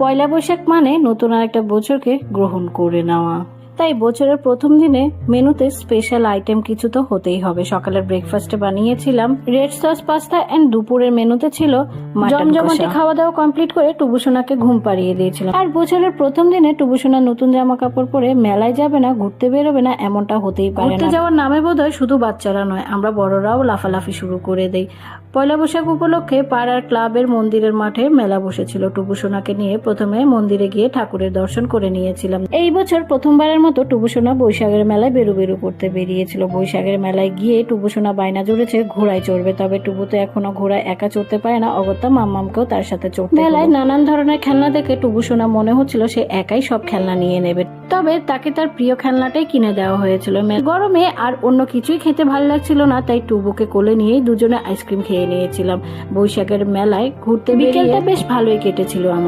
পয়লা বৈশাখ মানে নতুন আর একটা বছরকে গ্রহণ করে নেওয়া। তাই বছরের প্রথম দিনে মেনুতে স্পেশাল আইটেম কিছু তো হতেই হবে। সকালের ব্রেকফাস্টে বানিয়েছিলাম রেড সস পাস্তা এন্ড দুপুরের মেনুতে ছিল জমজমাটি। খাওয়া দাওয়া কমপ্লিট করে টুবুসোনাকে ঘুম পাড়িয়ে দিয়েছিলাম। আর বছরের প্রথম দিনে টুবুসোনা নতুন জামা কাপড় পরে মেলায় যাবে না, ঘুরতে বেরোবে না, এমনটা হতেই পারে না। ঘুরতে যাওয়ার নামে বোধহয় শুধু বাচ্চারা নয়, আমরা বড়রাও লাফালাফি শুরু করে দেই। পয়লা বৈশাখ উপলক্ষে পাড়ার ক্লাবের মন্দিরের মাঠে মেলা বসেছিল। টুবুসোনাকে নিয়ে প্রথমে মন্দিরে গিয়ে ঠাকুরের দর্শন করে নিয়েছিলাম। এই বছর প্রথমবারের মতো টুবুসোনা বৈশাখের মেলায় বেরু করতে বেরিয়েছিল। বৈশাখের মেলায় গিয়ে টুবুসোনা বায়না জুড়েছে ঘোড়ায় চড়বে, তবে টুবু তো এখনো ঘোড়ায় একা চড়তে পারে না, অগত্যা মাম্মামকেও তার সাথে চড়তে। মেলায় নানান ধরনের খেলনা দেখে টুবুসোনা মনে হচ্ছিল সে একাই সব খেলনা নিয়ে নেবে, তবে তাকে তার প্রিয় খেলনাটাই কিনে দেওয়া হয়েছিল। গরমে আর অন্য কিছুই খেতে ভালো লাগছিল না, তাই টুবুকে কোলে নিয়েই দুজনে আইসক্রিম খেয়ে নিয়েছিলাম। বৈশাখের মেলায় ঘুরতে বিকেলটা বেশ ভালোই কেটেছিল আমাদের।